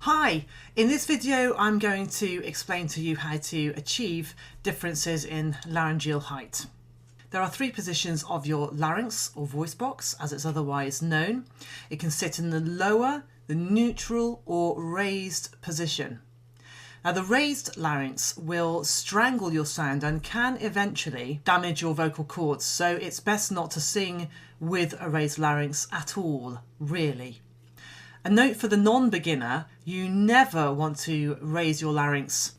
Hi, in this video I'm going to explain to you how to achieve differences in laryngeal height. There are three positions of your larynx or voice box as it's otherwise known. It can sit in the lower, the neutral or raised position. Now the raised larynx will strangle your sound and can eventually damage your vocal cords, so it's best not to sing with a raised larynx at all, really. A note for the non-beginner, you never want to raise your larynx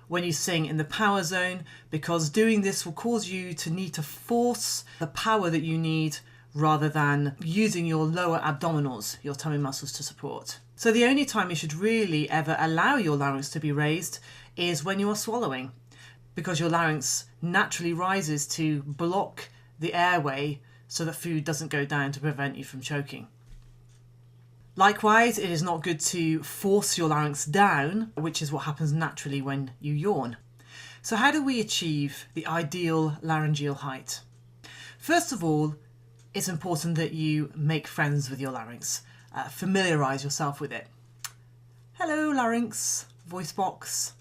when you sing in the power zone, because doing this will cause you to need to force the power that you need rather than using your lower abdominals, your tummy muscles, to support. So the only time you should really ever allow your larynx to be raised is when you are swallowing, because your larynx naturally rises to block the airway so that food doesn't go down to prevent you from choking. Likewise, it is not good to force your larynx down, which is what happens naturally when you yawn. So how do we achieve the ideal laryngeal height? First of all, it's important that you make friends with your larynx. Familiarise yourself with it. Hello, larynx, voice box.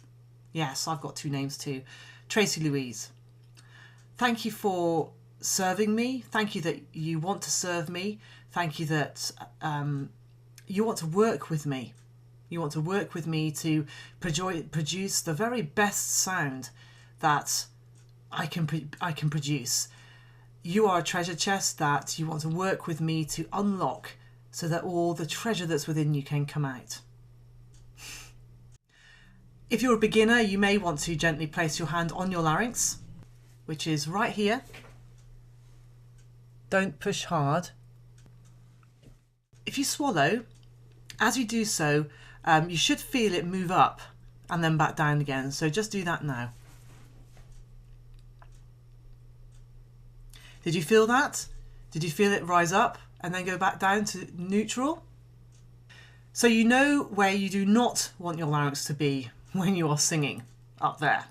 Yes, I've got two names too. Tracy Louise. Thank you for serving me. Thank you that you want to serve me. Thank you that you want to work with me. You want to work with me to produce the very best sound that I can produce. You are a treasure chest that you want to work with me to unlock so that all the treasure that's within you can come out. If you're a beginner, you may want to gently place your hand on your larynx, which is right here. Don't push hard. If you swallow, as you do so, you should feel it move up and then back down again. So just do that now. Did you feel that? Did you feel it rise up and then go back down to neutral? So you know where you do not want your larynx to be when you are singing, up there.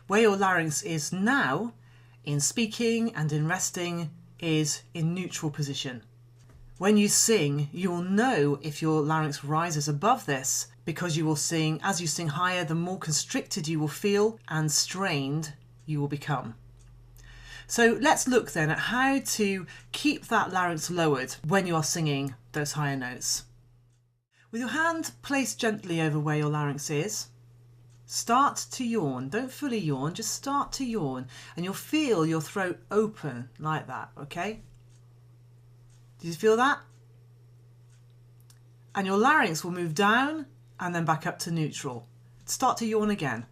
Where your larynx is now, in speaking and in resting, is in neutral position. When you sing, you will know if your larynx rises above this, because you will sing, as you sing higher, the more constricted you will feel and strained you will become. So let's look then at how to keep that larynx lowered when you are singing those higher notes. With your hand placed gently over where your larynx is, start to yawn. Don't fully yawn, just start to yawn, and you'll feel your throat open like that, okay? Did you feel that? And your larynx will move down and then back up to neutral. Start to yawn again.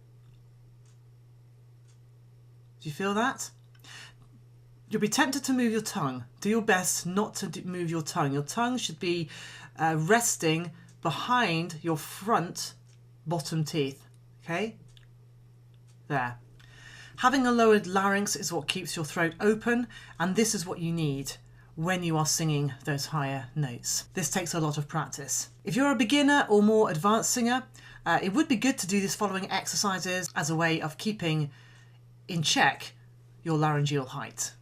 Do you feel that? You'll be tempted to move your tongue. Do your best not to move your tongue. Your tongue should be resting behind your front bottom teeth. Okay? There. Having a lowered larynx is what keeps your throat open, and this is what you need when you are singing those higher notes. This takes a lot of practice. If you're a beginner or more advanced singer, it would be good to do these following exercises as a way of keeping in check your laryngeal height.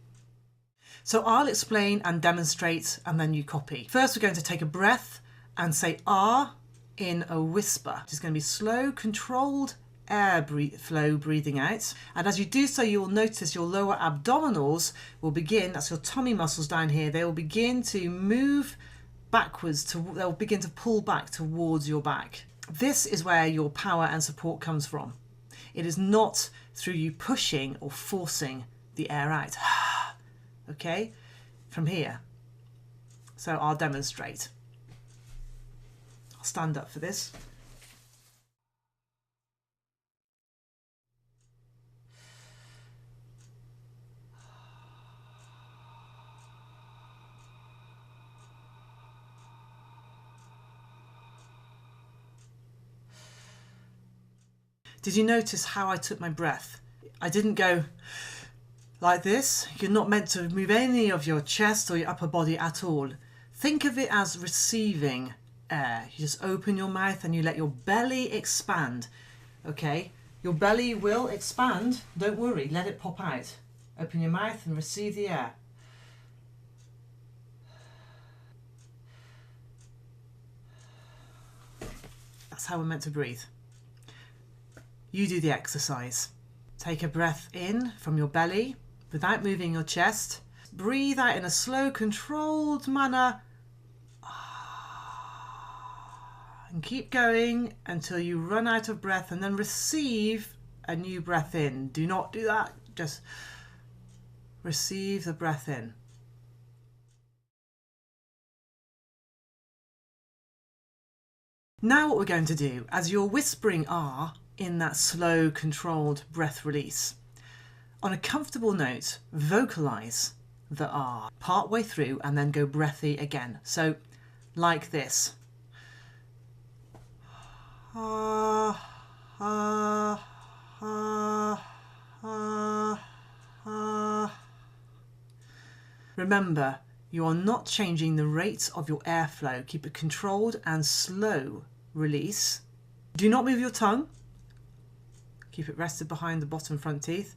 So I'll explain and demonstrate, and then you copy. First, we're going to take a breath and say "ah" in a whisper. It's going to be slow, controlled air flow breathing out, and as you do so you will notice your lower abdominals will begin, that's your tummy muscles down here, they will begin to move backwards, they'll begin to pull back towards your back. This is where your power and support comes from. It is not through you pushing or forcing the air out. Okay, from here. So I'll demonstrate. I'll stand up for this. Did you notice how I took my breath? I didn't go like this. You're not meant to move any of your chest or your upper body at all. Think of it as receiving air. You just open your mouth and you let your belly expand. Okay? Your belly will expand. Don't worry, let it pop out. Open your mouth and receive the air. That's how we're meant to breathe. You do the exercise. Take a breath in from your belly without moving your chest. Breathe out in a slow, controlled manner. And keep going until you run out of breath, and then receive a new breath in. Do not do that. Just receive the breath in. Now what we're going to do, as you're whispering R in that slow, controlled breath release, on a comfortable note, vocalize the R partway through and then go breathy again. So like this. Ah, ah, ah, ah, ah. Remember, you are not changing the rate of your airflow. Keep it controlled and slow release. Do not move your tongue. Keep it rested behind the bottom front teeth.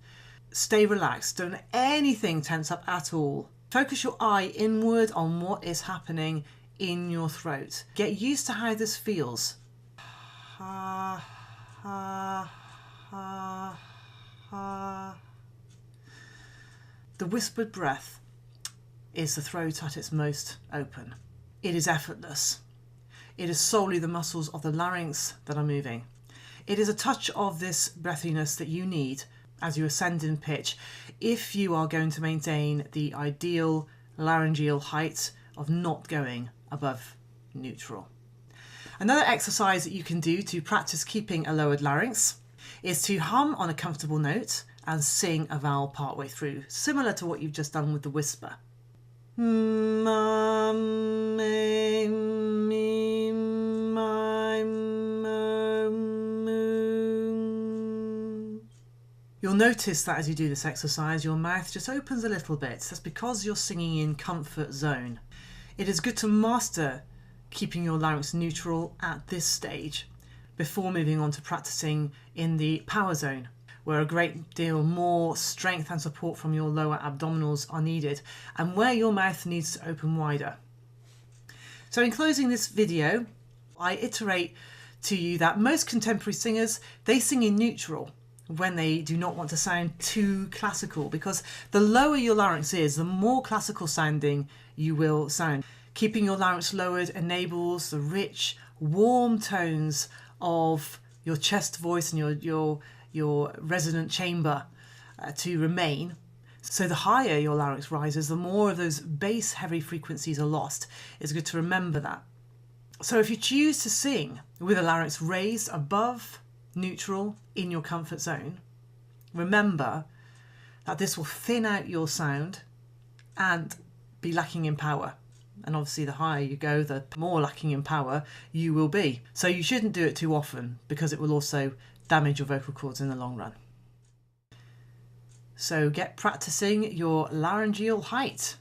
Stay relaxed. Don't let anything tense up at all. Focus your eye inward on what is happening in your throat. Get used to how this feels. Ha, ha, ha, ha. The whispered breath is the throat at its most open. It is effortless. It is solely the muscles of the larynx that are moving. It is a touch of this breathiness that you need as you ascend in pitch if you are going to maintain the ideal laryngeal height of not going above neutral. Another exercise that you can do to practice keeping a lowered larynx is to hum on a comfortable note and sing a vowel partway through, similar to what you've just done with the whisper. You'll notice that as you do this exercise, your mouth just opens a little bit. That's because you're singing in comfort zone. It is good to master keeping your larynx neutral at this stage before moving on to practicing in the power zone, where a great deal more strength and support from your lower abdominals are needed and where your mouth needs to open wider. So in closing this video, I iterate to you that most contemporary singers, they sing in neutral when they do not want to sound too classical, because the lower your larynx is, the more classical sounding you will sound. Keeping your larynx lowered enables the rich, warm tones of your chest voice and your resonant chamber to remain. So the higher your larynx rises, the more of those bass heavy frequencies are lost. It's good to remember that. So if you choose to sing with a larynx raised above neutral in your comfort zone, remember that this will thin out your sound and be lacking in power. And obviously the higher you go, the more lacking in power you will be. So you shouldn't do it too often, because it will also damage your vocal cords in the long run. So get practicing your laryngeal height.